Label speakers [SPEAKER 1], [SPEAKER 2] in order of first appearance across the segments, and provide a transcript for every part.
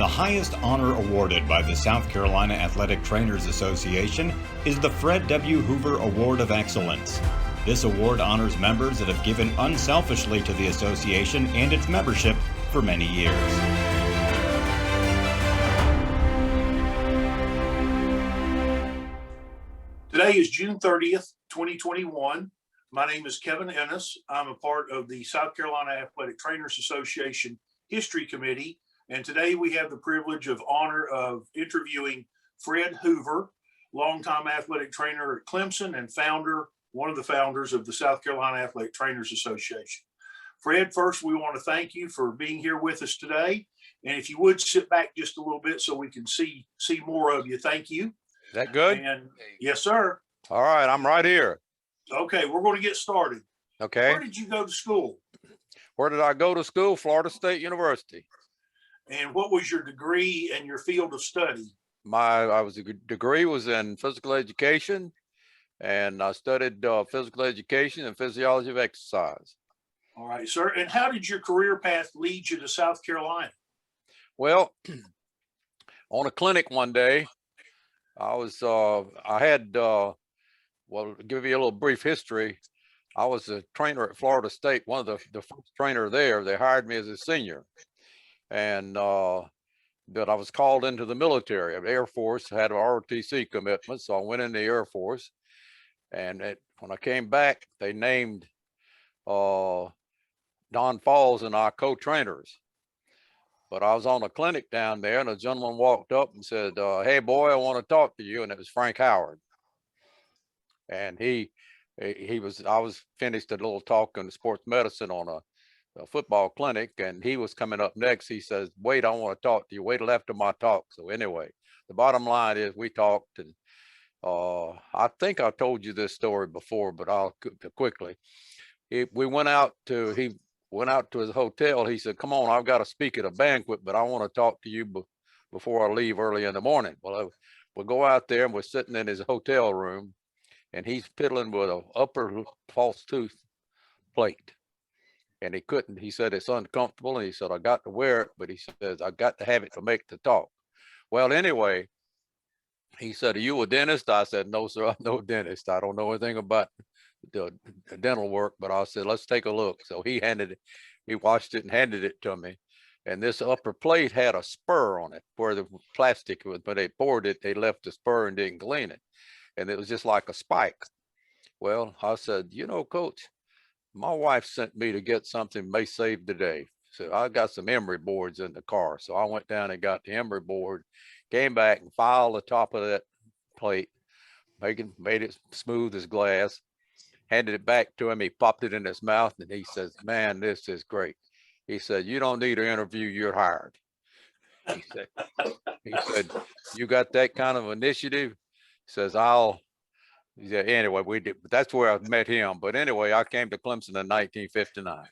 [SPEAKER 1] The highest honor awarded by the South Carolina Athletic Trainers Association is the Fred W. Hoover Award of Excellence. This award honors members that have given unselfishly to the association and its membership for many years.
[SPEAKER 2] Today is June 30th, 2021. My name is Kevin Ennis. I'm a part of the South Carolina Athletic Trainers Association History Committee. And today we have the privilege of honor of interviewing Fred Hoover, longtime athletic trainer at Clemson and one of the founders of the South Carolina Athletic Trainers Association. Fred, first, we want to thank you for being here with us today. And if you would sit back just a little bit so we can see more of you. Thank you.
[SPEAKER 3] Is that good?
[SPEAKER 2] And yes, sir.
[SPEAKER 3] All right, I'm right here.
[SPEAKER 2] Okay, we're going to get started.
[SPEAKER 3] Okay.
[SPEAKER 2] Where did you go to school?
[SPEAKER 3] Where did I go to school? Florida State University.
[SPEAKER 2] And what was your degree and your field of study?
[SPEAKER 3] My degree was in physical education, and I studied physical education and physiology of exercise.
[SPEAKER 2] All right, sir. And how did your career path lead you to South Carolina?
[SPEAKER 3] Well, on a clinic one day, well, to give you a little brief history, I was a trainer at Florida State, one of the first trainer there. They hired me as a senior. And that I was called into the military. The Air Force had an ROTC commitment, so I went in the Air Force. And when I came back, they named Don Falls and I co-trainers. But I was on a clinic down there, and a gentleman walked up and said, "Hey, boy, I want to talk to you." And it was Frank Howard. And I was finished a little talk on sports medicine on a football clinic, and he was coming up next. He says, "Wait, I want to talk to you. Wait till after my talk." So anyway, the bottom line is we talked, and I think I told you this story before, but I'll quickly. He went out to his hotel. He said, "Come on, I've got to speak at a banquet, but I want to talk to you before I leave early in the morning." Well, we'll go out there, and we're sitting in his hotel room, and he's piddling with an upper false tooth plate. And he couldn't. He said, "It's uncomfortable." And he said, "I got to wear it," but he says, "I got to have it to make the talk." Well, anyway, he said, "Are you a dentist?" I said, "No, sir, I'm no dentist. I don't know anything about the dental work." But I said, "Let's take a look." So he watched it and handed it to me. And this upper plate had a spur on it where the plastic was, but they poured it, they left the spur and didn't clean it. And it was just like a spike. Well, I said, "Coach, my wife sent me to get something may save the day." So I got some emery boards in the car. So I went down and got the emery board, came back and filed the top of that plate, made it smooth as glass, handed it back to him. He popped it in his mouth and he says, "Man, this is great." He said, "You don't need an interview, you're hired." He said, "You got that kind of initiative?" He says, Yeah, anyway, we did. But that's where I met him. But anyway, I came to Clemson in 1959.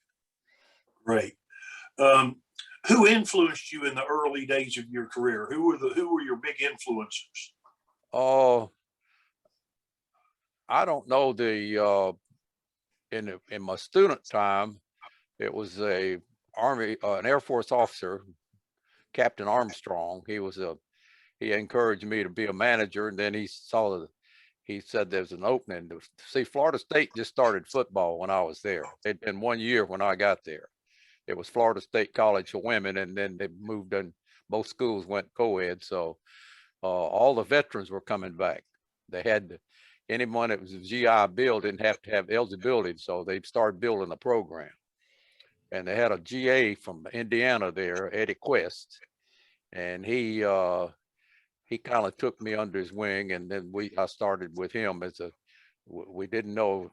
[SPEAKER 2] Great. Who influenced you in the early days of your career? Who were your big influencers?
[SPEAKER 3] Oh, I don't know. In my student time, it was an Air Force officer, Captain Armstrong. He encouraged me to be a manager, and then he said there's an opening. See, Florida State just started football when I was there. It'd been 1 year when I got there. It was Florida State College for women, and then they moved in. Both schools went co-ed, so all the veterans were coming back. They had anyone that was a GI Bill didn't have to have eligibility, so they started building a program. And they had a GA from Indiana there, Eddie Quest, and he kind of took me under his wing, and then I started with him we didn't know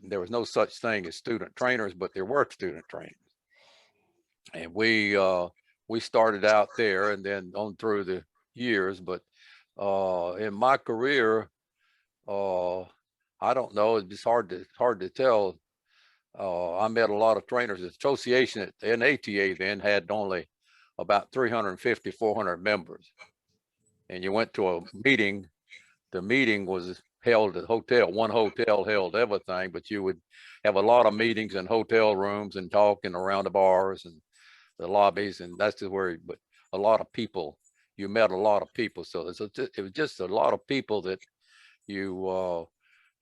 [SPEAKER 3] there was no such thing as student trainers, but there were student trainers. And we started out there and then on through the years. But in my career, I don't know, it's hard to tell. I met a lot of trainers. The association at the NATA then had only about 350, 400 members. And you went to a meeting. The meeting was held at a hotel. One hotel held everything, but you would have a lot of meetings in hotel rooms and talking around the bars and the lobbies, and that's just where. But a lot of people. You met a lot of people. So it was just a lot of people that you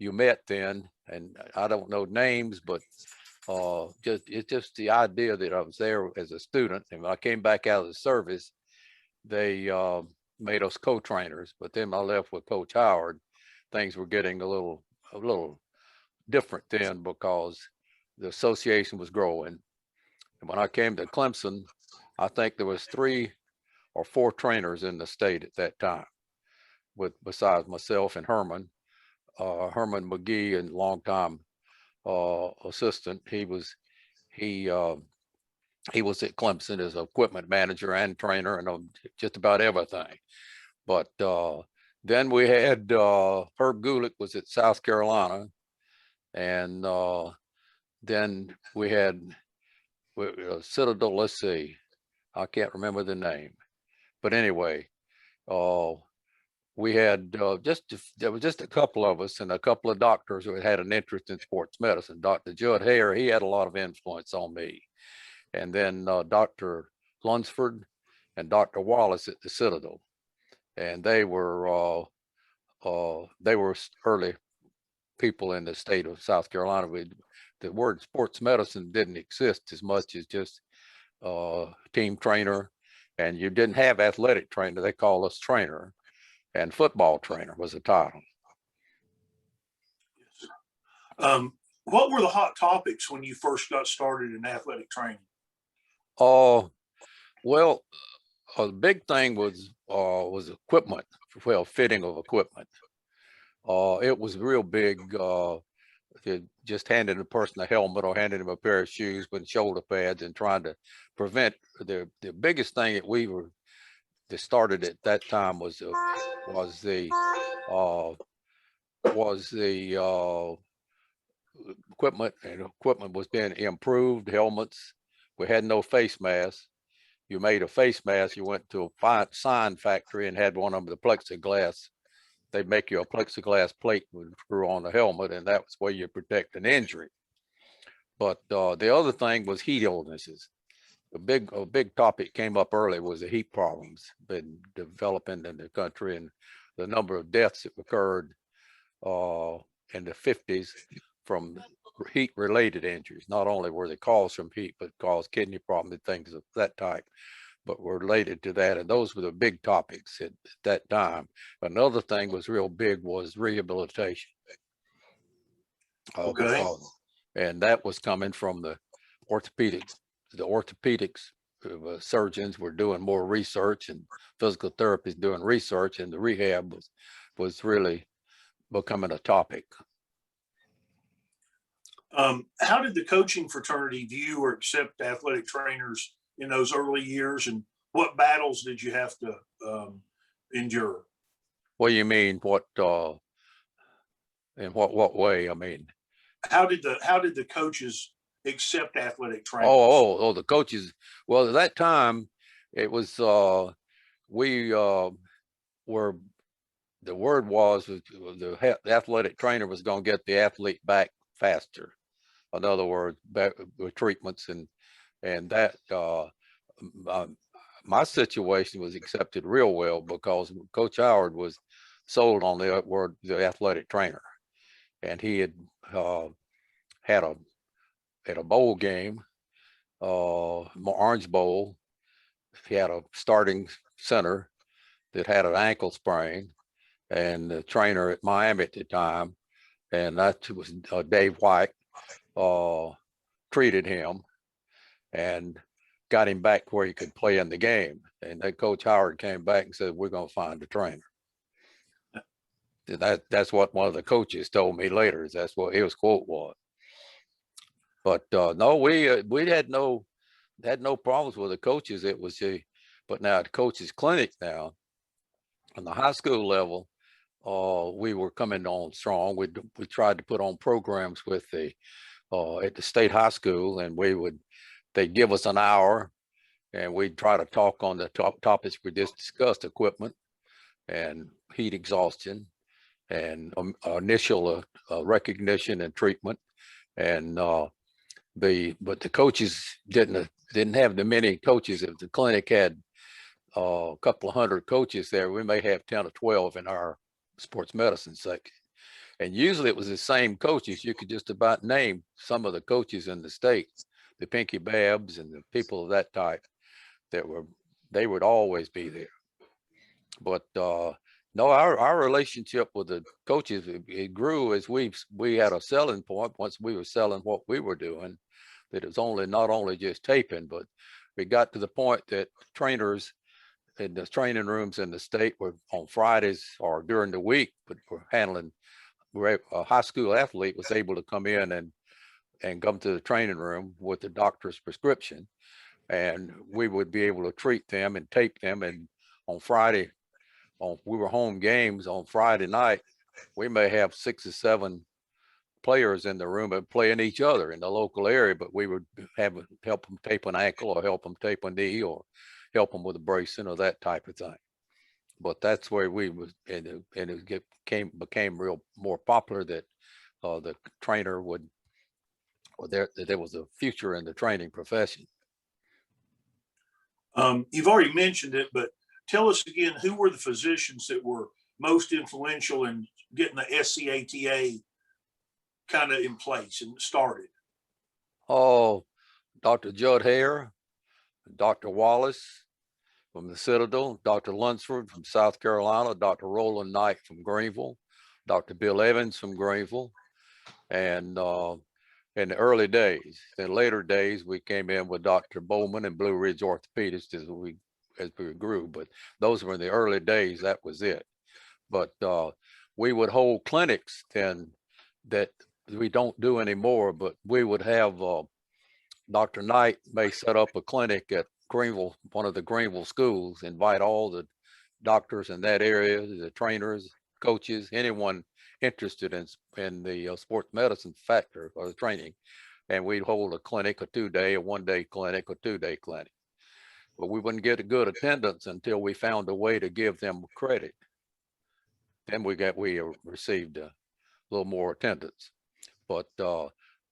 [SPEAKER 3] met then, and I don't know names, but it's just the idea that I was there as a student, and when I came back out of the service, they made us co-trainers. But then I left with Coach Howard. Things were getting a little different then because the association was growing. And when I came to Clemson, I think there was 3 or 4 trainers in the state at that time, besides myself and Herman McGee, and longtime assistant. He was at Clemson as equipment manager and trainer and just about everything. But then we had Herb Gulick was at South Carolina, and then we had Citadel. Let's see, I can't remember the name, but anyway, we had there was just a couple of us and a couple of doctors who had an interest in sports medicine. Dr. Judd Hare, he had a lot of influence on me. And then Dr. Lunsford and Dr. Wallace at the Citadel. And they were early people in the state of South Carolina. The word sports medicine didn't exist as much as just team trainer. And you didn't have athletic trainer. They called us trainer. And football trainer was the title.
[SPEAKER 2] What were the hot topics when you first got started in athletic training?
[SPEAKER 3] Well, the big thing was equipment, fitting of equipment. It was real big. Just handing a person a helmet or handing him a pair of shoes with shoulder pads and trying to prevent the biggest thing that started at that time was the equipment, and equipment was being improved. Helmets. We had no face masks. You made a face mask, you went to a sign factory and had one of them, the plexiglass. They'd make you a plexiglass plate with screw on the helmet, and that was where you protect an injury. But the other thing was heat illnesses. A big topic came up early was the heat problems been developing in the country, and the number of deaths that occurred in the 50s from heat related injuries. Not only were they caused from heat, but caused kidney problems and things of that type, but were related to that. And those were the big topics at that time. Another thing was real big was rehabilitation.
[SPEAKER 2] Okay.
[SPEAKER 3] And that was coming from the orthopedics. The orthopedics surgeons were doing more research, and physical therapists doing research, and the rehab was really becoming a topic.
[SPEAKER 2] How did the coaching fraternity view or accept athletic trainers in those early years, and what battles did you have to endure?
[SPEAKER 3] What do you mean? What in what way? I mean,
[SPEAKER 2] how did the coaches accept athletic trainers?
[SPEAKER 3] Oh, the coaches. Well, at that time, it was we were. The word was the athletic trainer was going to get the athlete back faster. In other words, back with treatments and that. My situation was accepted real well because Coach Howard was sold on the word the athletic trainer, and he had had at a bowl game, Orange Bowl. He had a starting center that had an ankle sprain, and the trainer at Miami at the time, and that was Dave White, treated him and got him back where he could play in the game. And then Coach Howard came back and said, "We're going to find a trainer." That's what one of the coaches told me later. That's what his quote was. But no, we had no problems with the coaches. It was but now at the coaches clinic now, on the high school level, we were coming on strong. We tried to put on programs with at the state high school, and they'd give us an hour, and we'd try to talk on the topics we just discussed: equipment and heat exhaustion and initial recognition and treatment. And but the coaches didn't have the many coaches. If the clinic had a couple of hundred coaches there, we may have 10 or 12 in our sports medicine section. And usually it was the same coaches. You could just about name some of the coaches in the state, the Pinky Babs and the people of that type they would always be there. But no, our relationship with the coaches, it grew as we had a selling point once we were selling what we were doing, that it was not only just taping, but we got to the point that trainers in the training rooms in the state were on Fridays or during the week, but we're handling, a high school athlete was able to come in and come to the training room with the doctor's prescription, and we would be able to treat them and tape them. And on Friday, we were home games on Friday night, we may have 6 or 7 players in the room and playing each other in the local area, but we would help them tape an ankle or help them tape a knee or help them with a bracing or that type of thing. But that's where we was, and it became real more popular that the trainer would, or there was a future in the training profession.
[SPEAKER 2] You've already mentioned it, but tell us again, who were the physicians that were most influential in getting the SCATA kind of in place and started?
[SPEAKER 3] Oh, Dr. Judd Hare, Dr. Wallace from the Citadel, Dr. Lunsford from South Carolina, Dr. Roland Knight from Greenville, Dr. Bill Evans from Greenville. And in the early days, in later days, we came in with Dr. Bowman and Blue Ridge Orthopedics as we grew, but those were in the early days, that was it. But we would hold clinics then that we don't do anymore, but we would have Dr. Knight may set up a clinic at Greenville, one of the Greenville schools, invite all the doctors in that area, the trainers, coaches, anyone interested in the sports medicine factor or the training. And we'd hold a clinic, a 2-day, a 1-day clinic, a 2-day clinic. But we wouldn't get a good attendance until we found a way to give them credit. Then we received a little more attendance. But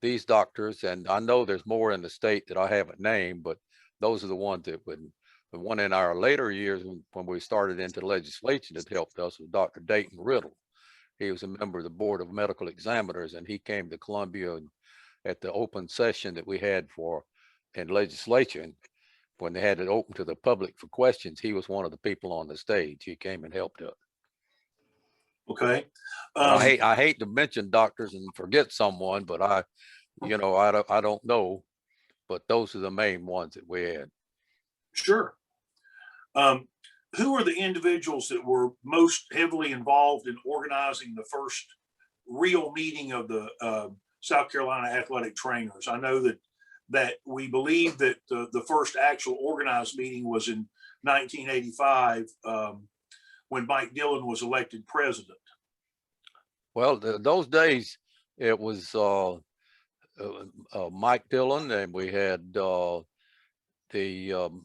[SPEAKER 3] these doctors, and I know there's more in the state that I haven't named, but those are the ones that would. The one in our later years when we started into legislation that helped us was Dr. Dayton Riddle. He was a member of the Board of Medical Examiners, and he came to Columbia at the open session that we had in legislation. When they had it open to the public for questions, he was one of the people on the stage. He came and helped us.
[SPEAKER 2] Okay.
[SPEAKER 3] I hate to mention doctors and forget someone, but I don't know, but those are the main ones that we had.
[SPEAKER 2] Sure. Who are the individuals that were most heavily involved in organizing the first real meeting of the South Carolina athletic trainers? I know that we believe that the first actual organized meeting was in 1985 when Mike Dillon was elected president.
[SPEAKER 3] Well, those days it was Mike Dillon, and we had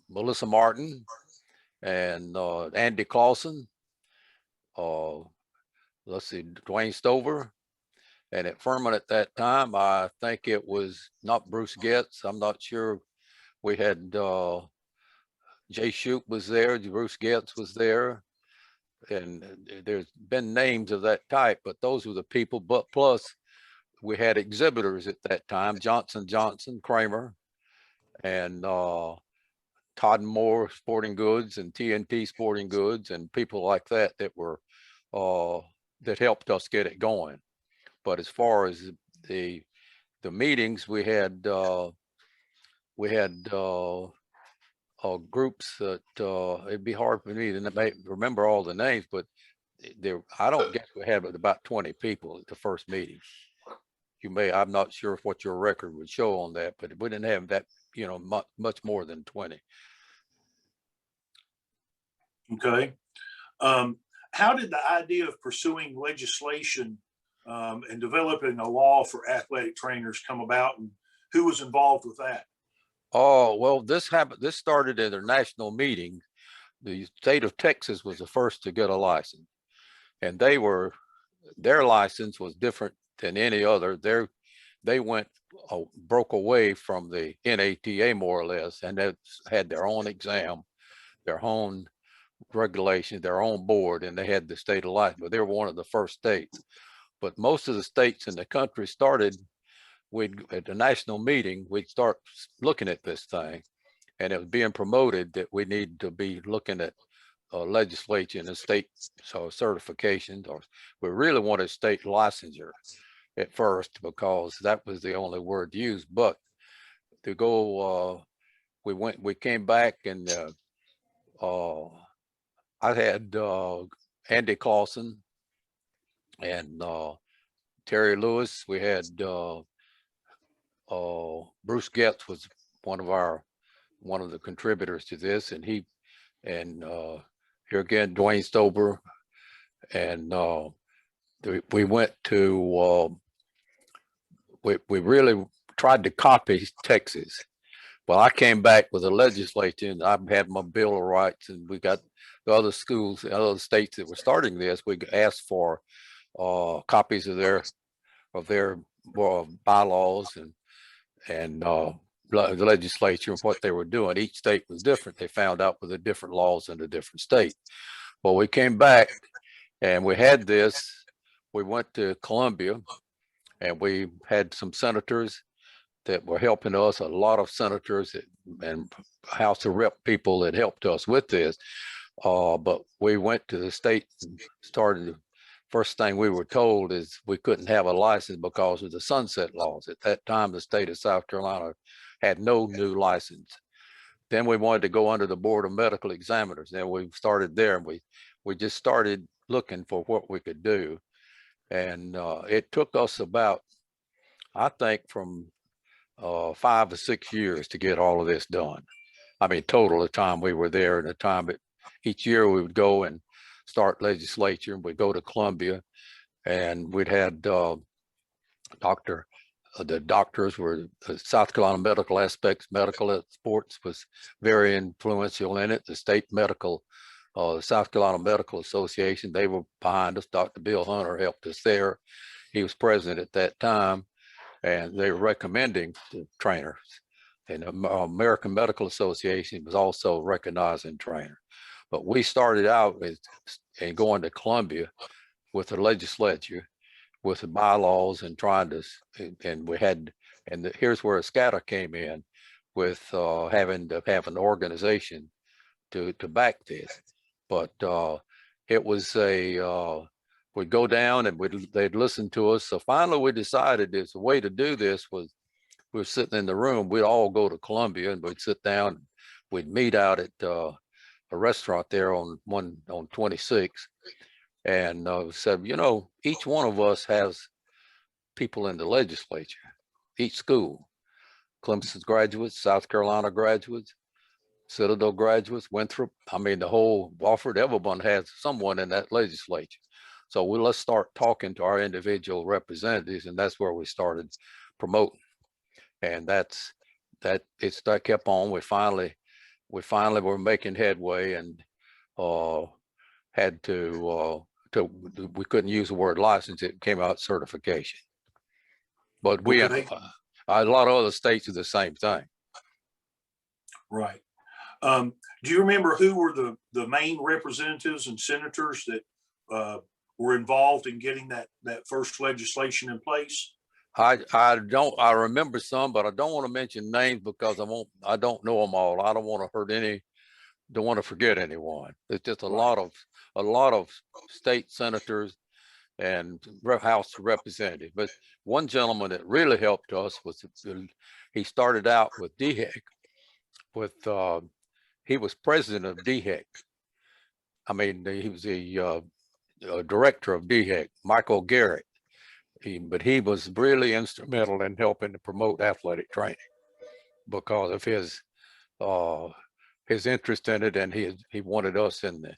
[SPEAKER 3] Melissa Martin and Andy Clausen. Let's see, Dwayne Stover. And at Furman at that time, I think it was not Bruce Getz. I'm not sure. We had Jay Shoup was there, Bruce Getz was there. And there's been names of that type, but those were the people. But plus, we had exhibitors at that time, Johnson, Kramer, and Todd Moore Sporting Goods and TNT Sporting Goods and people like that were that helped us get it going. But as far as the meetings, we had groups that it'd be hard for me to remember all the names, but I don't guess we had about 20 people at the first meeting. I'm not sure what your record would show on that, but we didn't have that, much more than 20.
[SPEAKER 2] Okay. How did the idea of pursuing legislation and developing a law for athletic trainers come about, and who was involved with that?
[SPEAKER 3] Oh, well, this started at a national meeting. The state of Texas was the first to get a license, and their license was different than any other. They broke away from the NATA more or less, and they had their own exam, their own regulations, their own board, and they had the state of license, but they were one of the first states. But most of the states in the country started, at the national meeting, we'd start looking at this thing, and it was being promoted that we need to be looking at legislation and state certifications, or we really wanted state licensure at first because that was the only word used. But to go, we came back, and I had Andy Clausen and Terry Lewis. We had Bruce Getz was one of the contributors to this, and here again, Dwayne Stober, and we went to, we really tried to copy Texas. Well, I came back with a legislature, and I had my Bill of Rights, and we got the other schools, the other states that were starting this. We asked for copies of their bylaws and the legislature and what they were doing. Each state was different. They found out with the different laws in the different states. Well, we came back and we had this. We went to Columbia, and we had some senators that were helping us, a lot of senators and House of Rep people that helped us with this. But we went to the state and started. First thing we were told is we couldn't have a license because of the sunset laws. At that time, the state of South Carolina had no new license. Then we wanted to go under the Board of Medical Examiners. And we started there, and we just started looking for what we could do. And it took us about, I think, from 5 or 6 years to get all of this done. I mean, total the time we were there, and the time each year we would go and start legislature, and we'd go to Columbia, and we'd had the doctors were the South Carolina medical aspects. Medical sports was very influential in it. The state medical, South Carolina Medical Association, they were behind us. Dr. Bill Hunter helped us there. He was president at that time, and they were recommending the trainers. And the American Medical Association was also recognizing trainers. But we started out and going to Columbia with the legislature, with the bylaws, and trying to, and we had, and here's where SCATA came in with having to have an organization to back this. But it was we'd go down and they'd listen to us. So finally we decided there's a way to do this was, we were sitting in the room, we'd all go to Columbia and we'd sit down, we'd meet out at a restaurant there on 26, and said, you know, each one of us has people in the legislature, each school, Clemson's graduates, South Carolina graduates, Citadel graduates, Winthrop, I mean, the whole Wofford, everyone has someone in that legislature. So let's start talking to our individual representatives, and that's where we started promoting. And that kept on. We finally were making headway, and had to we couldn't use the word license. It came out certification. But we
[SPEAKER 2] Okay.
[SPEAKER 3] a lot of other states do the same thing.
[SPEAKER 2] Right. Do you remember who were the main representatives and senators that were involved in getting that first legislation in place?
[SPEAKER 3] I remember some, but I don't want to mention names because I don't know them all. I don't want to don't want to forget anyone. It's just a lot of state senators and House representatives. But one gentleman that really helped us was, he started out with DHEC, he was president of DHEC. I mean, he was the director of DHEC, Michael Garrett. But he was really instrumental in helping to promote athletic training because of his interest in it, and he wanted us in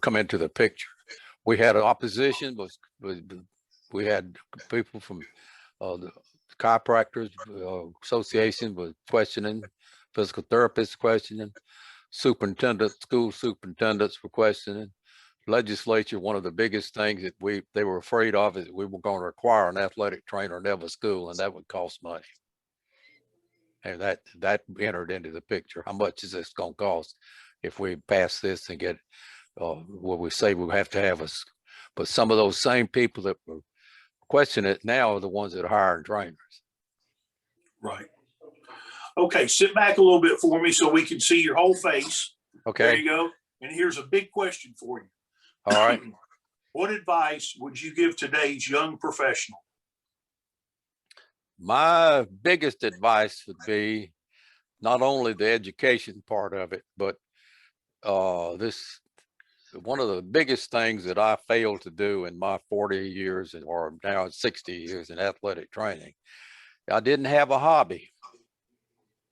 [SPEAKER 3] come into the picture. We had an opposition, we had people from the chiropractors association was questioning, physical therapists questioning, school superintendents were questioning. Legislature, one of the biggest things that they were afraid of is that we were going to require an athletic trainer in every school, and that would cost money. And that entered into the picture. How much is this going to cost if we pass this and get what we say we have to have us? But some of those same people that were questioning it now are the ones that are hiring trainers.
[SPEAKER 2] Right. Okay, sit back a little bit for me so we can see your whole face.
[SPEAKER 3] Okay.
[SPEAKER 2] There you go. And here's a big question for you.
[SPEAKER 3] All right.
[SPEAKER 2] What advice would you give today's young professional?
[SPEAKER 3] My biggest advice would be not only the education part of it, but one of the biggest things that I failed to do in my 40 years or now 60 years in athletic training. I didn't have a hobby.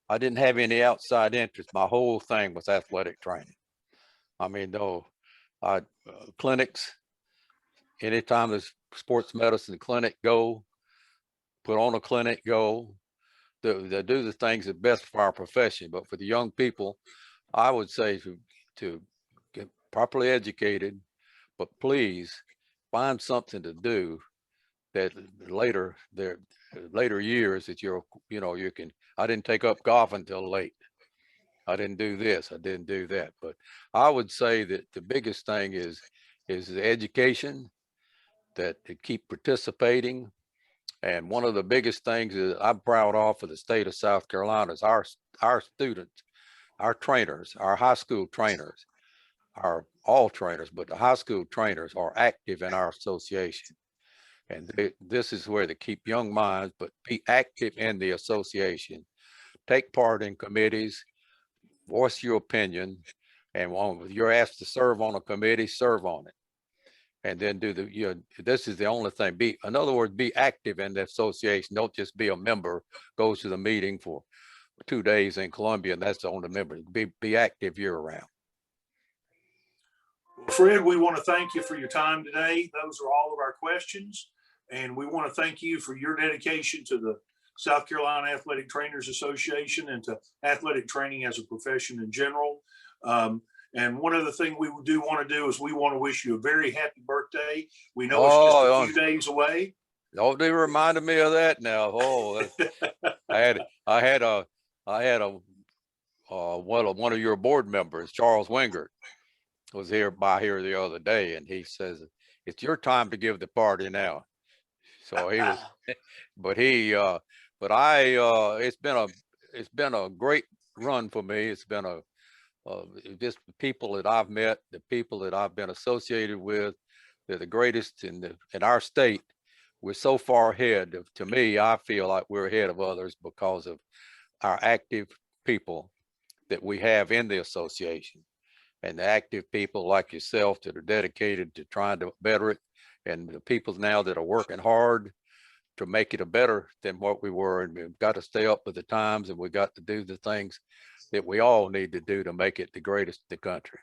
[SPEAKER 3] I didn't have any outside interest. My whole thing was athletic training. I mean, clinics, anytime there's sports medicine clinic, go, put on a clinic, go, they do the things that best for our profession. But for the young people, I would say to get properly educated, but please find something to do that later years that you can. I didn't take up golf until late. I didn't do this, I didn't do that. But I would say that the biggest thing is the education, that to keep participating. And one of the biggest things that I'm proud of for the state of South Carolina is our students, our trainers, our high school trainers, all trainers, but the high school trainers are active in our association. And this is where they keep young minds, but be active in the association. Take part in committees, voice your opinion, and when you're asked to serve on a committee, serve on it. And then this is the only thing. In other words, be active in the association. Don't just be a member, goes to the meeting for 2 days in Columbia, and that's the only member. Be active year round.
[SPEAKER 2] Well, Fred, we want to thank you for your time today. Those are all of our questions. And we want to thank you for your dedication to the South Carolina Athletic Trainers Association and to athletic training as a profession in general. And one other thing we do want to do is we want to wish you a very happy birthday. We know it's just a few days away.
[SPEAKER 3] Oh, they reminded me of that now. Oh, I had one of your board members, Charles Wingert, was here the other day, and he says, "It's your time to give the party now." So he was, it's been a great run for me. It's been just the people that I've met, the people that I've been associated with, they're the greatest in our state. We're so far ahead. To me, I feel like we're ahead of others because of our active people that we have in the association, and the active people like yourself that are dedicated to trying to better it, and the people now that are working hard to make it a better than what we were. And we've got to stay up with the times, and we got to do the things that we all need to do to make it the greatest in the country.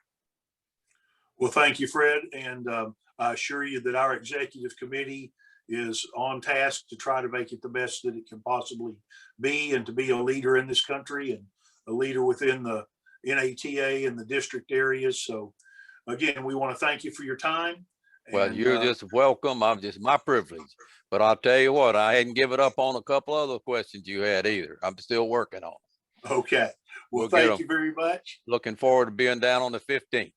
[SPEAKER 2] Well, thank you, Fred. And I assure you that our executive committee is on task to try to make it the best that it can possibly be, and to be a leader in this country and a leader within the NATA and the district areas. So again, we want to thank you for your time.
[SPEAKER 3] Well, you're just welcome. I'm just my privilege. But I'll tell you what, I hadn't given up on a couple other questions you had either. I'm still working on them.
[SPEAKER 2] Okay. Well, thank you very much.
[SPEAKER 3] Looking forward to being down on the 15th.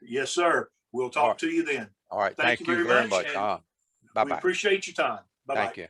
[SPEAKER 2] Yes, sir. We'll talk to you then.
[SPEAKER 3] All right. Thank you very much. Bye-bye.
[SPEAKER 2] We appreciate your time. Bye-bye.
[SPEAKER 3] Thank you.